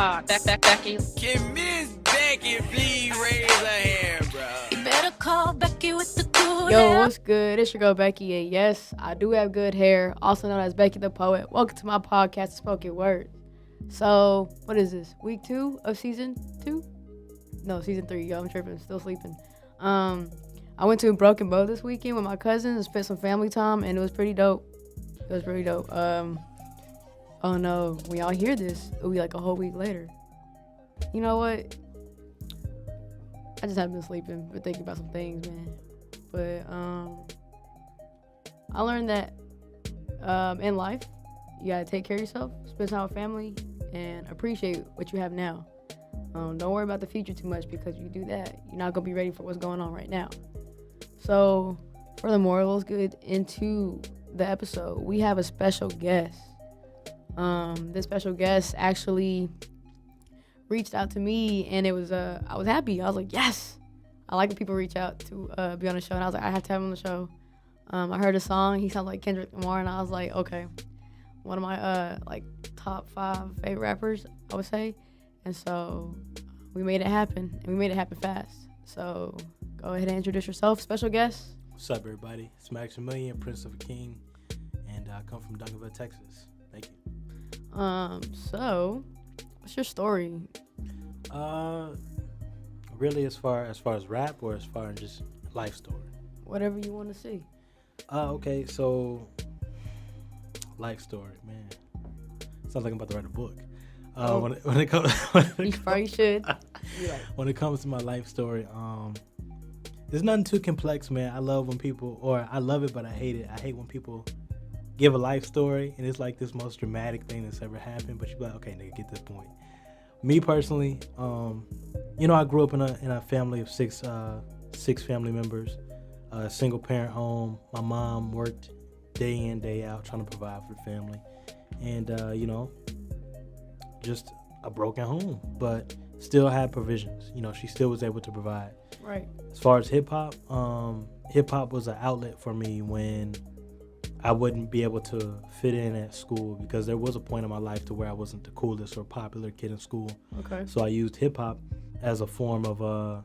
Becky. Can Miss Becky please raise her hand, bro? Better call Becky with the cool Yo, hair. what's good? It's your girl Becky, and yes, I do have good hair, also known as Becky the Poet. Welcome to my podcast, Spoken Word. So, what is this? Week 2 of season 2? No, season 3. Yo, I'm tripping, still sleeping. I went to Broken Bow this weekend with my cousins and spent some family time, and it was pretty dope. Oh no, when y'all hear this, it'll be like a whole week later. You know what? I just haven't been sleeping, but thinking about some things, man. But I learned that in life, you gotta take care of yourself, spend time with family, and appreciate what you have now. Don't worry about the future too much, because if you do that, you're not gonna be ready for what's going on right now. So, furthermore, let's get into the episode. We have a special guest. This special guest actually reached out to me, and it was I was happy. I was like, yes, I like when people reach out to be on the show, and I was like, I have to have him on the show. I heard a song. He sounds like Kendrick Lamar, and I was like, okay, one of my top 5 favorite rappers, I would say. And so we made it happen, and we made it happen fast. So go ahead and introduce yourself, special guest. What's up, everybody? It's Maximilian, Prince of a King, and I come from Duncanville, Texas. Thank you. So what's your story? Really, as far as rap, or as far as just life story? Whatever you want to see. Okay, so life story, man. Sounds like I'm about to write a book. When it comes, You probably should. when it comes to my life story, there's nothing too complex, man. I love when people, or I love it, but I hate it. I hate when people give a life story and it's like this most dramatic thing that's ever happened, but you be like, okay, nigga, get this point. Me personally, I grew up in a family of six family members, a single parent home. My mom worked day in, day out, trying to provide for the family, and just a broken home, but still had provisions. She still was able to provide. Right. As far as hip hop was an outlet for me when I wouldn't be able to fit in at school, because there was a point in my life to where I wasn't the coolest or popular kid in school. Okay. So I used hip hop as a form of a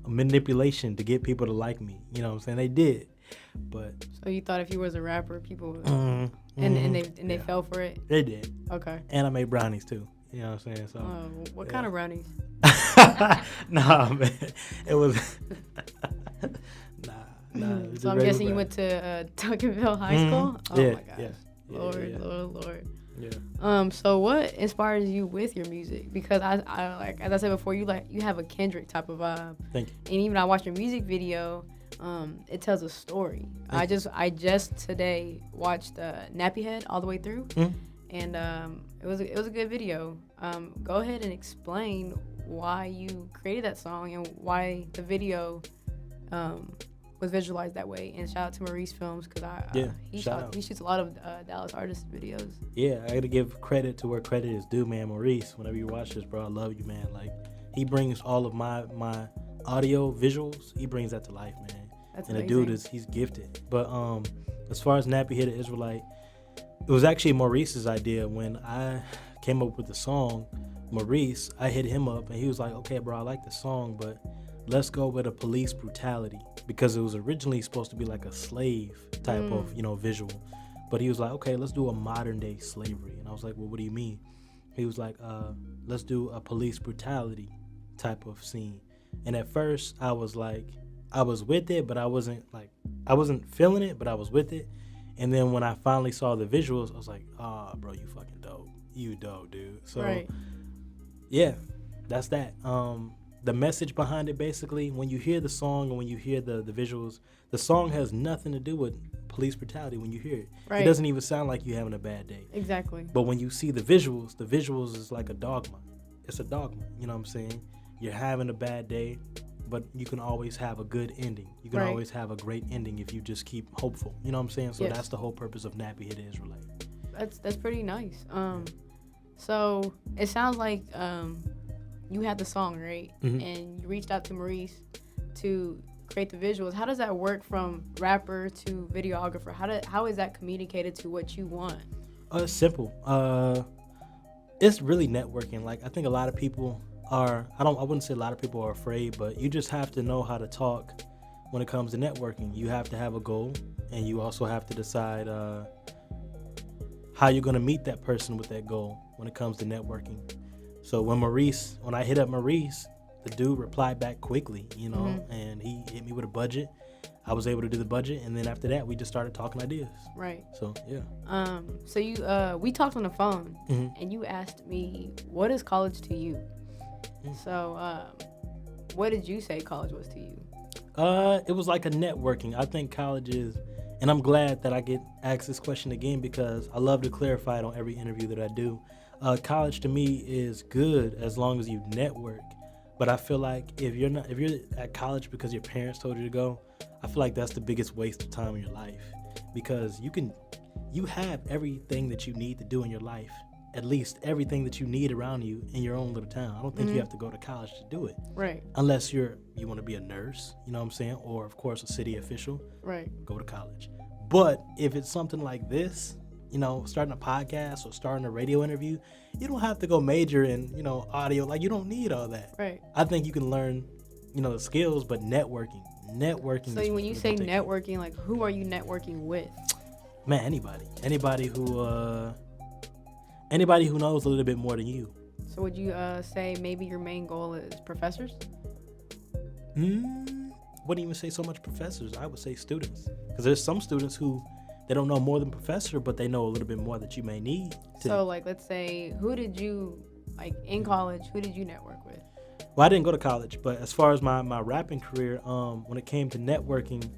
manipulation to get people to like me. You know what I'm saying? They did, but So you thought if you was a rapper, people would, and they fell for it? They did. Okay. And I made brownies too. You know what I'm saying? So What kind of brownies? nah, man. It was nah. It was So I'm regular guessing you went to Duncanville High School? Oh yeah, my gosh. yeah. Lord. Yeah. So what inspires you with your music? Because I like, as I said before, you have a Kendrick type of vibe. Thank you. And even I watched your music video, it tells a story. I just today watched Nappy Head all the way through, and it was a good video. Go ahead and explain why you created that song and why the video was visualized that way. And shout out to Maurice Films, because he shoots a lot of Dallas artist videos. Yeah, I gotta give credit to where credit is due, man. Maurice, whenever you watch this, bro, I love you, man. Like, he brings all of my audio visuals, he brings that to life, man. That's and amazing. the dude he's gifted. But as far as Nappy Head the Israelite, it was actually Maurice's idea. When I came up with the song, Maurice, I hit him up and he was like, okay, bro, I like the song, but let's go with a police brutality, because it was originally supposed to be like a slave type of visual, but he was like, okay, let's do a modern day slavery. And I was like, well, what do you mean? He was like, let's do a police brutality type of scene. And at first I was with it, but I wasn't feeling it, but I was with it. And then when I finally saw the visuals, I was like, bro, you fucking dope. You dope, dude. So Right. Yeah, that's that. The message behind it, basically, when you hear the song and when you hear the visuals, the song has nothing to do with police brutality when you hear it. Right. It doesn't even sound like you're having a bad day. Exactly. But when you see the visuals is like a dogma. It's a dogma, you know what I'm saying? You're having a bad day, but you can always have a good ending. You can Right. always have a great ending if you just keep hopeful. You know what I'm saying? So Yes. that's the whole purpose of Nappy Head the Israelite. That's pretty nice. So it sounds like you had the song, right? Mhm. And you reached out to Maurice to create the visuals. How does that work from rapper to videographer? How is that communicated to what you want? It's simple. It's really networking. Like, I think a lot of people are, I wouldn't say a lot of people are afraid, but you just have to know how to talk when it comes to networking. You have to have a goal, and you also have to decide how you're going to meet that person with that goal when it comes to networking. So when I hit up Maurice, the dude replied back quickly, and he hit me with a budget. I was able to do the budget, and then after that, we just started talking ideas. Right. So, yeah. So we talked on the phone, and you asked me, what is college to you? So, what did you say college was to you? It was like a networking. I think college is, and I'm glad that I get asked this question again because I love to clarify it on every interview that I do. College to me is good as long as you network. But I feel like if you're at college because your parents told you to go, I feel like that's the biggest waste of time in your life, because you have everything that you need to do in your life, at least everything that you need around you in your own little town. I don't think you have to go to college to do it. Right. Unless you want to be a nurse, you know what I'm saying? Or of course a city official. Right. Go to college. But if it's something like this, starting a podcast or starting a radio interview, you don't have to go major in, audio. Like, you don't need all that. Right. I think you can learn, the skills, but networking. So when you say networking, like, who are you networking with? Man, anybody who knows a little bit more than you. So would you say maybe your main goal is professors? Wouldn't even say so much professors. I would say students, because there's some students who they don't know more than professor, but they know a little bit more that you may need. So, like, let's say, in college, who did you network with? Well, I didn't go to college, but as far as my rapping career, when it came to networking,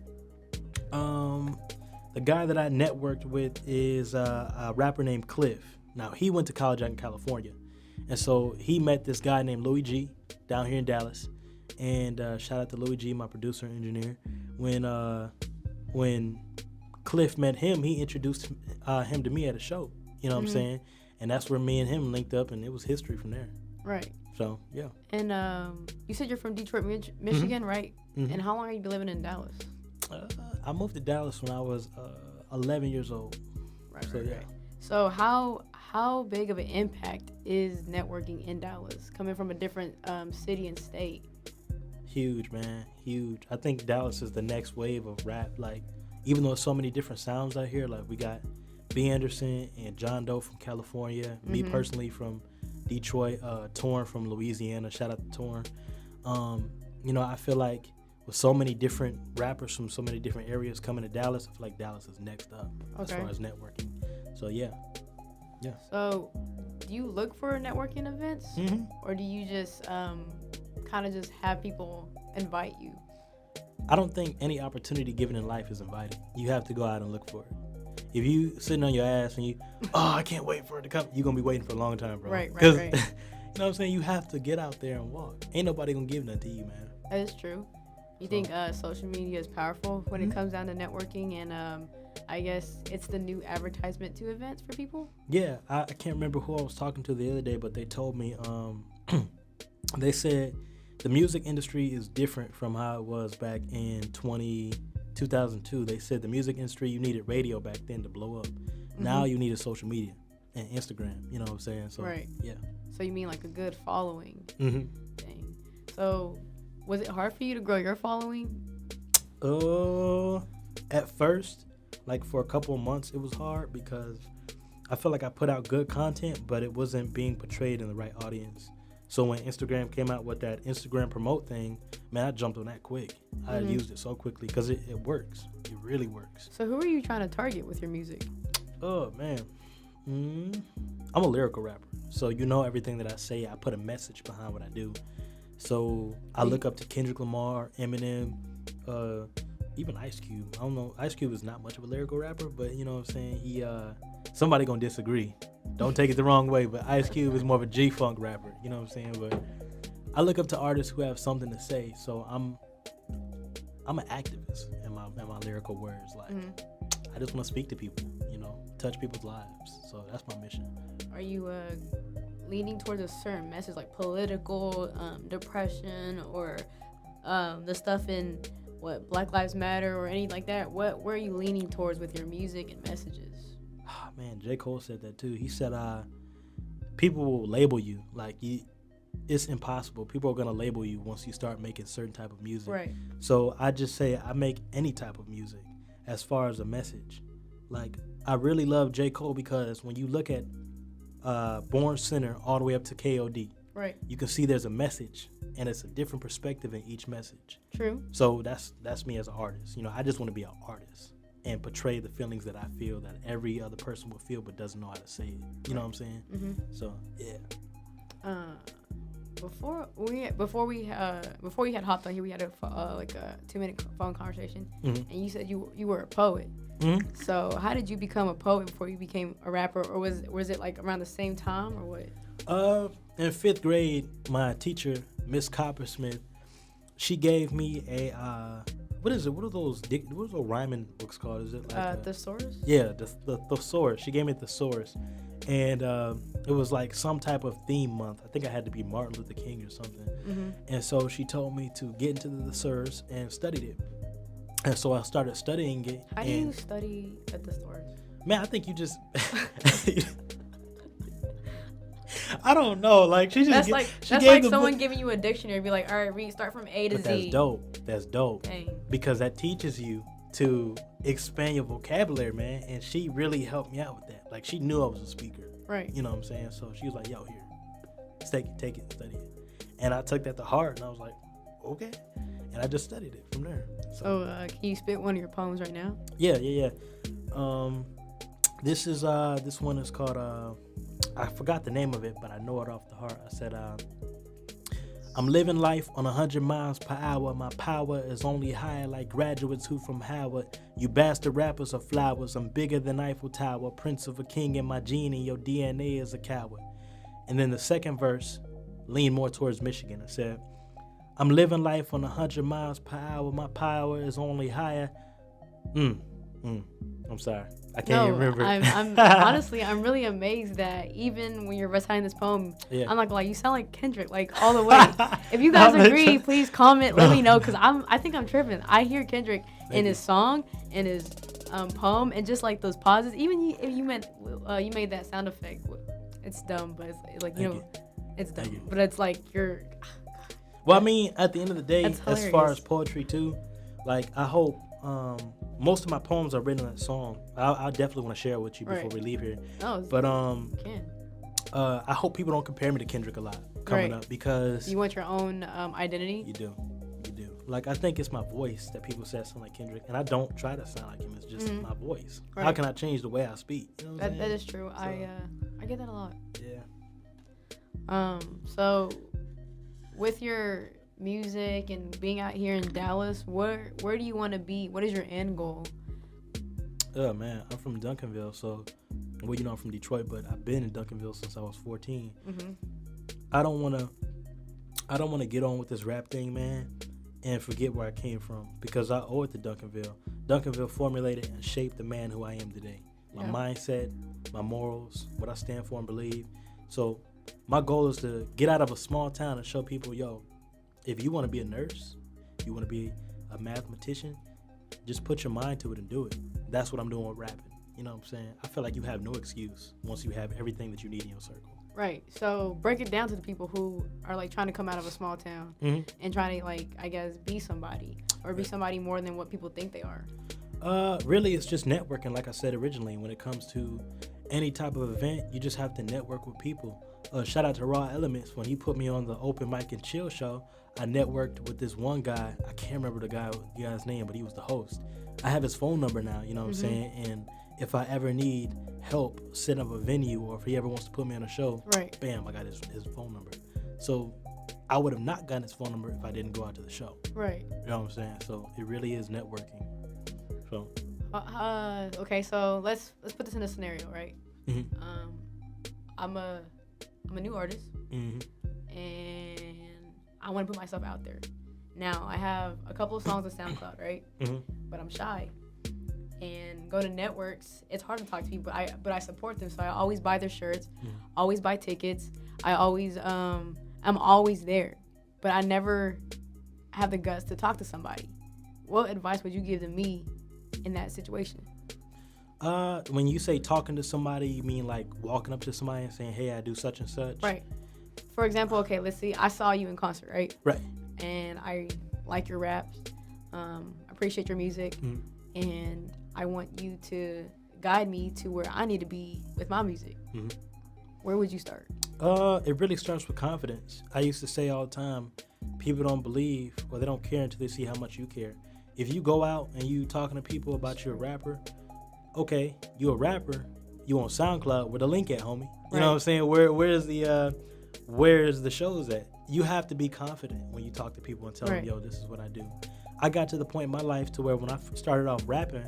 the guy that I networked with is a rapper named Cliff. Now, he went to college out in California, and so he met this guy named Louis G down here in Dallas. And shout out to Louis G, my producer and engineer. When Cliff met him, he introduced him to me at a show. You know what I'm saying? And that's where me and him linked up, and it was history from there. Right. So, yeah. And you said you're from Detroit, Michigan, right? And how long have you been living in Dallas? I moved to Dallas when I was 11 years old. Right, so, yeah. So how big of an impact is networking in Dallas, coming from a different city and state? Huge, man. Huge. I think Dallas is the next wave of rap. Like, even though there's so many different sounds out here, like we got B. Anderson and John Doe from California, me personally from Detroit, Torn from Louisiana, shout out to Torn. I feel like with so many different rappers from so many different areas coming to Dallas, I feel like Dallas is next up as far as networking. So, yeah. So, do you look for networking events? Or do you just kind of just have people invite you? I don't think any opportunity given in life is invited. You have to go out and look for it. If you sitting on your ass and I can't wait for it to come, you're going to be waiting for a long time, bro. Right. You know what I'm saying? You have to get out there and walk. Ain't nobody going to give nothing to you, man. That is true. You think social media is powerful when it comes down to networking, and I guess it's the new advertisement to events for people? Yeah, I can't remember who I was talking to the other day, but they told me, they said the music industry is different from how it was back in 2002. They said the music industry, you needed radio back then to blow up. Now you need a social media and Instagram, you know what I'm saying? So, right. Yeah. So you mean like a good following thing. So was it hard for you to grow your following? At first, like for a couple of months, it was hard because I felt like I put out good content, but it wasn't being portrayed in the right audience. So when Instagram came out with that Instagram promote thing, man, I jumped on that quick. I used it so quickly because it works. It really works. So who are you trying to target with your music? Oh, man. I'm a lyrical rapper. So everything that I say, I put a message behind what I do. So I look up to Kendrick Lamar, Eminem, even Ice Cube. I don't know. Ice Cube is not much of a lyrical rapper, but you know what I'm saying? He, somebody gonna disagree. Don't take it the wrong way, but Ice Cube is more of a G-Funk rapper. You know what I'm saying? But I look up to artists who have something to say. So I'm an activist in my lyrical words. Like, I just want to speak to people, touch people's lives. So that's my mission. Are you leaning towards a certain message, like political, depression, or the stuff in Black Lives Matter or anything like that? Where are you leaning towards with your music and messages? Man, J. Cole said that too. He said, people will label you. Like, it's impossible. People are gonna label you once you start making certain type of music. Right. So I just say I make any type of music as far as a message. Like, I really love J. Cole because when you look at Born Sinner all the way up to KOD, Right. you can see there's a message, and it's a different perspective in each message. True. So that's me as an artist. You know, I just want to be an artist and portray the feelings that I feel that every other person will feel but doesn't know how to say it. You know what I'm saying? Mm-hmm. So yeah. Before you had hopped on here, we had a 2-minute phone conversation, Mm-hmm. and you said you were a poet. Mm-hmm. So how did you become a poet before you became a rapper, or was it like around the same time, or what? In 5th grade, my teacher, Miss Coppersmith, she gave me a what is it? What are those rhyming books called? Is it like Thesaurus? Yeah, the thesaurus. She gave me the thesaurus, and it was like some type of theme month. I think I had to be Martin Luther King or something. Mm-hmm. And so she told me to get into the thesaurus and studied it. And so I started studying it. How do you study a thesaurus? Man, I think you just. I don't know. Like, she just. That's like someone giving you a dictionary, be like, all right, read, start from A to but Z. That's dope. Dang. Because that teaches you to expand your vocabulary, man. And she really helped me out with that. Like, she knew I was a speaker. Right. You know what I'm saying? So she was like, yo, here, take it, study it. And I took that to heart, and I was like, okay. And I just studied it from there. So can you spit one of your poems right now? Yeah. This one is called, I forgot the name of it, but I know it off the heart. I said, I'm living life on 100 miles per hour. My power is only higher like graduates who from Howard. You bastard rappers are flowers. I'm bigger than Eiffel Tower. Prince of a king in my gene, and your DNA is a coward. And then the second verse leaned more towards Michigan. I said, I'm living life on 100 miles per hour. My power is only higher. I'm sorry. I can't even remember. I'm honestly, I'm really amazed that even when you're reciting this poem, Yeah. I'm not gonna lie, you sound like Kendrick, like all the way. If you guys agree, please comment, let me know, because I think I'm tripping. I hear Kendrick in his song, in his poem, and just like those pauses. Even if you made that sound effect, it's dumb, but it's like it's dumb, but it's like you're. Well, I mean, at the end of the day, as far as hilarious. poetry too, like I hope most of my poems are written in that song. I definitely want to share it with you before Right. we leave here. No, But you can. I hope people don't compare me to Kendrick a lot coming Right. up, because You want your own identity. you do. Like, I think it's my voice that people say I sound like Kendrick, and I don't try to sound like him. It's just my voice. How Right. can I change the way I speak? You know what I'm That saying? is true. So, I get that a lot. Yeah. So with your music and being out here in Dallas, where do you want to be? What is your end goal? Oh man, I'm from Duncanville, so I'm from Detroit, but I've been in Duncanville since I was 14. Mm-hmm. I don't want to get on with this rap thing, man, and forget where I came from, because I owe it to Duncanville. Duncanville formulated and shaped the man who I am today. My mindset, my morals, what I stand for and believe. So my goal is to get out of a small town and show people, yo, if you want to be a nurse, you want to be a mathematician, just put your mind to it and do it. That's what I'm doing with rapping. You know what I'm saying? I feel like you have no excuse once you have everything that you need in your circle. Right. So break it down to the people who are like trying to come out of a small town and trying to, like, I guess, be somebody or be somebody more than what people think they are. Really, it's just networking. Like I said originally, when it comes to any type of event, you just have to network with people. Shout out to Raw Elements. When he put me on the Open Mic and Chill show, I networked with this one guy. I can't remember the guy's name, but he was the host. I have his phone number now, you know what I'm saying? And if I ever need help setting up a venue, or if he ever wants to put me on a show, Right. bam, I got his phone number. So I would have not gotten his phone number if I didn't go out to the show. Right. You know what I'm saying? So it really is networking. So Okay, so let's put this in a scenario, right? Mhm. I'm a new artist, Mhm. and I want to put myself out there. Now I have a couple of songs on SoundCloud, right? Mhm. But I'm shy, and go to networks. It's hard to talk to people, but I support them, so I always buy their shirts, always buy tickets. I always I'm always there, but I never have the guts to talk to somebody. What advice would you give to me in that situation? When you say talking to somebody, you mean like walking up to somebody and saying, "Hey, I do such and such." Right. For example, okay, let's see. I saw you in concert, right? Right. And I like your raps. Appreciate your music, and I want you to guide me to where I need to be with my music. Where would you start? It really starts with confidence. I used to say all the time, people don't believe or they don't care until they see how much you care. If you go out and you talking to people about you're a rapper, okay, you a rapper, you on SoundCloud, where the link at, homie? You know what I'm saying? Where's the shows at? You have to be confident when you talk to people and tell them, yo, this is what I do. I got to the point in my life to where when I started off rapping,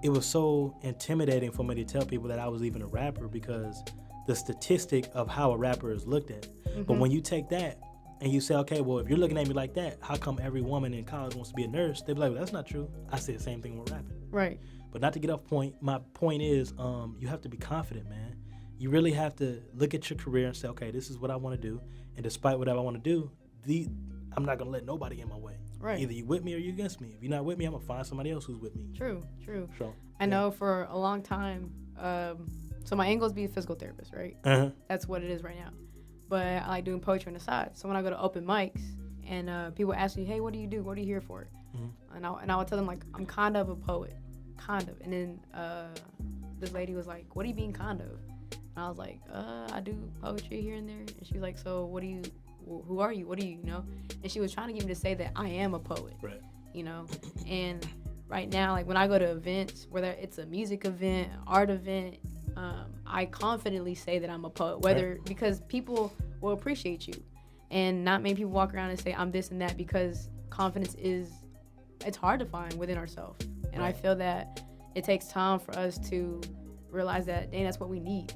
it was so intimidating for me to tell people that I was even a rapper because the statistic of how a rapper is looked at. But when you take that and you say, okay, well, if you're looking at me like that, how come every woman in college wants to be a nurse? They'd be like, well, that's not true. I say the same thing with rapping. Right. But not to get off point, my point is you have to be confident, man. You really have to look at your career and say, okay, this is what I want to do. And despite whatever I want to do, I'm not going to let nobody in my way. Right. Either you with me or you against me. If you're not with me, I'm going to find somebody else who's with me. True. So, I know for a long time, so my angle is be a physical therapist, right? That's what it is right now. But I like doing poetry on the side. So when I go to open mics and people ask me, hey, what do you do? What are you here for? And I would tell them, like, I'm kind of a poet. Kind of. And then this lady was like, what do you mean kind of? And I was like, I do poetry here and there. And she was like, so who are you? What do you know? And she was trying to get me to say that I am a poet. Right. You know? And right now, like when I go to events, whether it's a music event, art event, I confidently say that I'm a poet, because people will appreciate you. And not many people walk around and say I'm this and that, because confidence it's hard to find within ourselves. And I feel that it takes time for us to realize that, dang, that's what we need.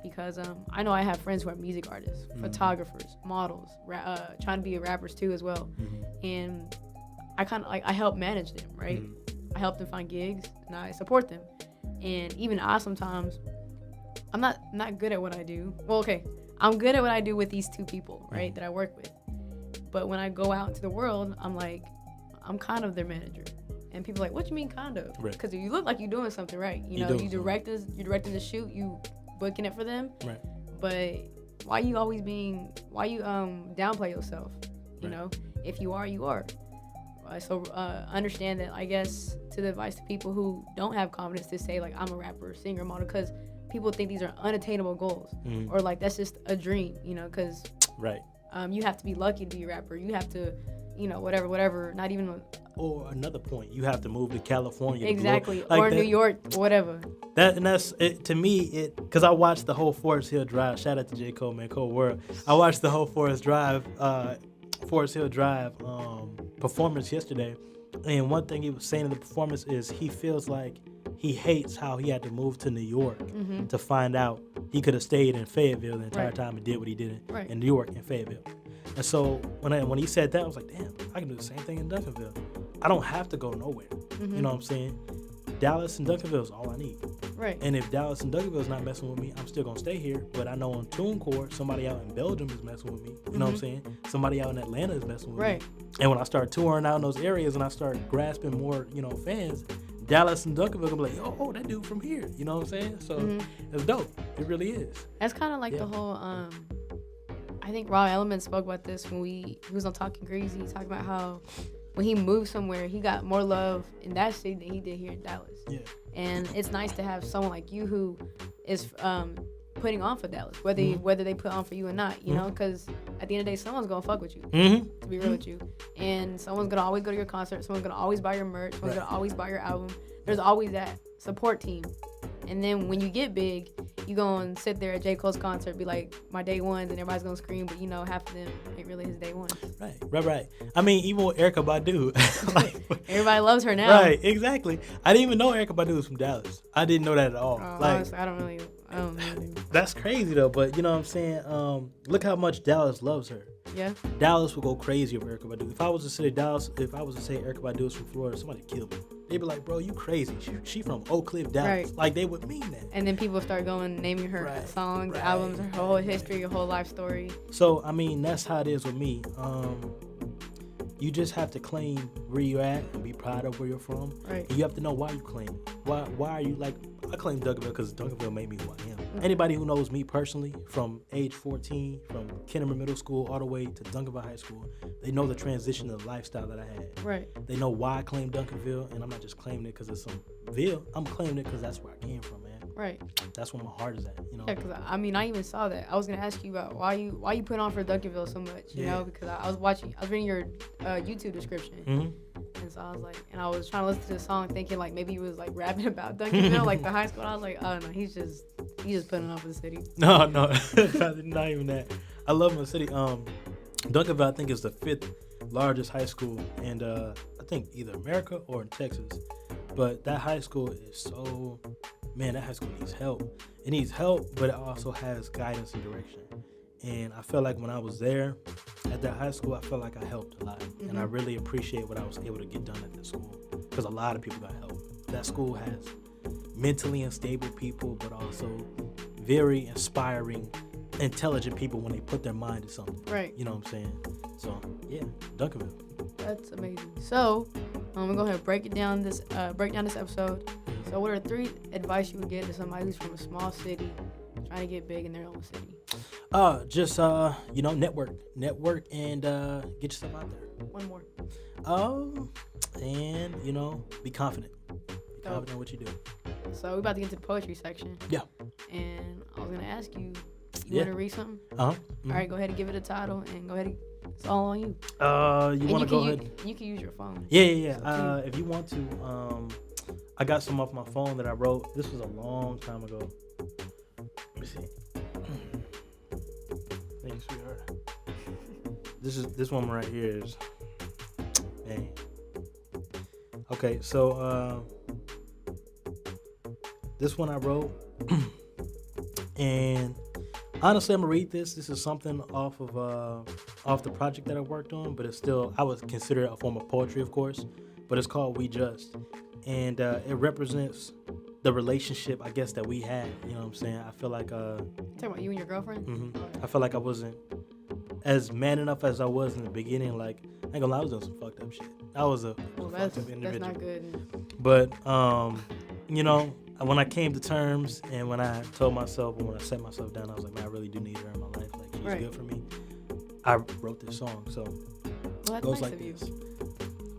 Because I know I have friends who are music artists, photographers, models, trying to be rappers too as well. And I kind of I help manage them, right? I help them find gigs and I support them. And even I sometimes, I'm not good at what I do. Well, okay, I'm good at what I do with these two people, right, that I work with. But when I go out into the world, I'm kind of their manager. And people are like, what you mean kind of? Because you look like you're doing something right. You know, you directing the shoot, you booking it for them. Right. But why you downplay yourself? You know, if you are, you are. So understand that, I guess, to the advice to people who don't have confidence to say, like, I'm a rapper, singer, model, because people think these are unattainable goals. Or, like, that's just a dream, you know, because you have to be lucky to be a rapper. You have to, you know, whatever, not even... Or another point, you have to move to California. Exactly, or New York, whatever. That's it, to me, because I watched the whole Forest Hill Drive. Shout out to J. Cole, man, Cold World. I watched the whole Forest Hill Drive performance yesterday, and one thing he was saying in the performance is he feels like he hates how he had to move to New York to find out he could have stayed in Fayetteville the entire time and did what he did in New York and Fayetteville. And so when he said that, I was like, damn, I can do the same thing in Duncanville. I don't have to go nowhere. You know what I'm saying? Dallas and Duncanville is all I need. Right. And if Dallas and Duncanville is not messing with me, I'm still going to stay here. But I know on TuneCore, somebody out in Belgium is messing with me. You know what I'm saying? Somebody out in Atlanta is messing with me. And when I start touring out in those areas and I start grasping more, you know, fans, Dallas and Duncanville will be like, oh, that dude from here. You know what I'm saying? So it's dope. It really is. That's kind of like the whole... I think Raw Element spoke about this when he was on Talking Greasy, talking about how when he moved somewhere, he got more love in that city than he did here in Dallas. Yeah. And it's nice to have someone like you who is putting on for Dallas, whether they put on for you or not, you know, because at the end of the day, someone's going to fuck with you, to be real with you. And someone's going to always go to your concert. Someone's going to always buy your merch. Someone's going to always buy your album. There's always that support team. And then when you get big, you go and sit there at J. Cole's concert, be like, my day ones, and everybody's going to scream, but, you know, half of them ain't really his day ones. Right. I mean, even with Erykah Badu. Everybody loves her now. Right, exactly. I didn't even know Erykah Badu was from Dallas. I didn't know that at all. Honestly, I don't really. That's crazy, though, but you know what I'm saying? Look how much Dallas loves her. Yeah. Dallas will go crazy over Erykah Badu. If I was to say Erykah Badu is from Florida, somebody kill me. They'd be like, bro, you crazy. She from Oak Cliff, Dallas. Right. Like, they would mean that. And then people start naming her songs, albums, her whole history, her whole life story. So, I mean, that's how it is with me. You just have to claim where you're at and be proud of where you're from. Right. And you have to know why you claim it. Why are you, like, I claim Duncanville because Duncanville made me who I am. Anybody who knows me personally, from age 14, from Kennemer Middle School all the way to Duncanville High School, they know the transition of the lifestyle that I had. Right. They know why I claim Duncanville, and I'm not just claiming it because it's some Ville. I'm claiming it because that's where I came from, man. Right. That's where my heart is at, you know. Yeah, because I even saw that. I was gonna ask you about why you put on for Duncanville so much, you know, because I was reading your YouTube description, and so I was like, and I was trying to listen to the song, thinking like maybe he was like rapping about Duncanville, like the high school. And I was like, oh no, he's just putting on for the city. No, not even that. I love my city. Duncanville, I think, is the 5th largest high school, and I think either America or in Texas. But that high school is so, man, that high school needs help. It needs help, but it also has guidance and direction. And I felt like when I was there at that high school, I felt like I helped a lot. And I really appreciate what I was able to get done at that school, because a lot of people got help. That school has mentally unstable people, but also very inspiring, intelligent people when they put their mind to something. Right. You know what I'm saying? So, yeah, Duncanville. That's amazing. So, we're going to go ahead and break down this episode. So, what are 3 advice you would give to somebody who's from a small city trying to get big in their own city? Just network and get yourself out there. One more. And be confident. Be confident in what you do. So we're about to get to the poetry section. Yeah. And I was gonna ask you, want to read something? All right, go ahead and give it a title, and go ahead. It's all on you. You want to go ahead? You can use your phone. Yeah. If you want to, I got some off my phone that I wrote. This was a long time ago. Let me see. Thank you, sweetheart. This one right here is. Dang. Okay, so this one I wrote, and honestly, I'm gonna read this. This is something off the project that I worked on, but it's still, I would consider it a form of poetry, of course. But it's called "We Just," and it represents the relationship, I guess, that we had. You know what I'm saying? I feel like You talking about you and your girlfriend? I feel like I wasn't as man enough as I was in the beginning. Like, I ain't gonna lie, I was doing some fucked up shit. I was a fucked up individual. That's not good. But when I came to terms and when I told myself, and when I set myself down, I was like, man, I really do need her in my life. Like, she's good for me. I wrote this song, so it goes like this.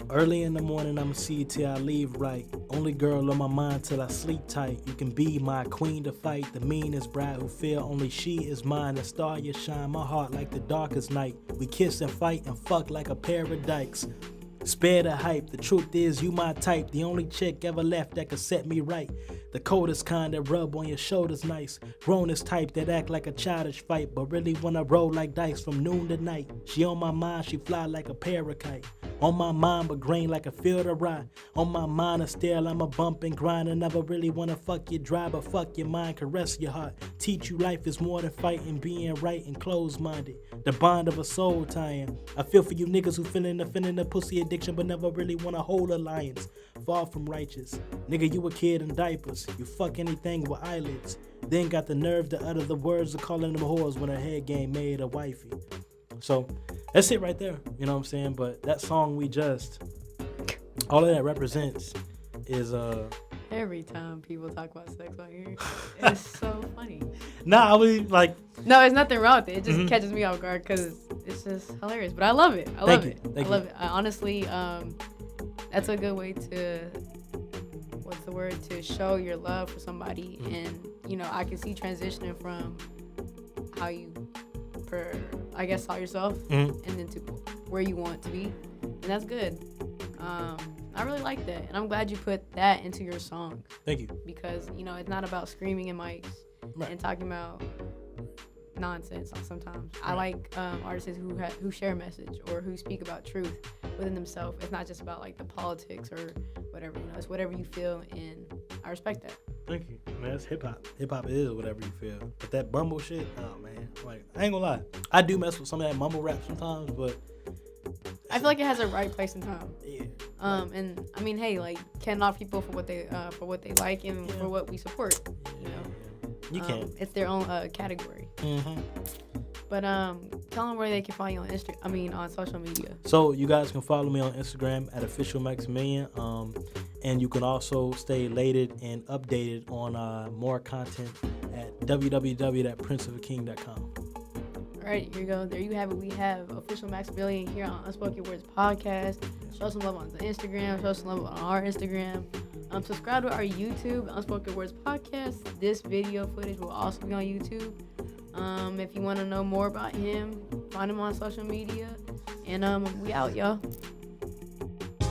Early in the morning, I'ma see you till I leave right. Only girl on my mind till I sleep tight. You can be my queen to fight. The meanest bride who feel only she is mine. The star you shine, my heart like the darkest night. We kiss and fight and fuck like a pair of dykes. Spare the hype, the truth is you my type. The only chick ever left that could set me right. The coldest kind that rub on your shoulders nice. Grownest type that act like a childish fight, but really wanna roll like dice from noon to night. She on my mind, she fly like a paracite. On my mind, but grain like a field of rye. On my mind, still I'm a bump and grind. I never really wanna fuck you dry, but fuck your mind, caress your heart. Teach you life is more than fighting, being right and closed-minded. The bond of a soul tying. I feel for you niggas who feeling the pussy addiction, but never really wanna hold alliance. Far from righteous. Nigga, you a kid in diapers. You fuck anything with eyelids. Then got the nerve to utter the words of calling them whores when her head game made a wifey. So that's it right there. You know what I'm saying? But that song, We Just, all of that represents is every time people talk about sex on here, it's so funny. Nah, I mean, like, no, there's nothing wrong with it. It just catches me off guard because it's just hilarious. But I love it. I love it. Honestly, that's a good way to, to show your love for somebody. And I can see transitioning from how you saw yourself and then to where you want to be, and that's good. I really like that, and I'm glad you put that into your song. Thank you. Because it's not about screaming in mics and talking about nonsense sometimes. I like artists who share a message or who speak about truth within themselves. It's not just about like the politics or whatever. It's whatever you feel, and I respect that. Thank you. Man, that's hip hop. Hip hop is whatever you feel. But that mumble shit, oh man, like, I ain't gonna lie, I do mess with some of that mumble rap sometimes, but I feel like it has a right place and time. Yeah. And I mean, hey, like, can't off people for what they like and for what we support. You can. It's their own category. But tell them where they can find you on on social media. So you guys can follow me on Instagram at officialmaximilian. And you can also stay elated and updated on more content at www.princeofaking.com. All right, here you go. There you have it. We have official Maximilian here on Unspoken Words Podcast. Show some love on the Instagram. Show some love on our Instagram. Subscribe to our YouTube, Unspoken Words Podcast. This video footage will also be on YouTube. If you want to know more about him, find him on social media. And we out, y'all.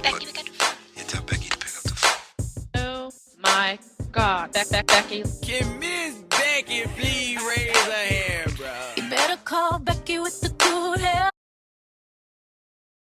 Becky, we got the phone. Yeah, tell Becky to pick up the phone. Oh my God, Becky. Can Miss Becky please raise her hand?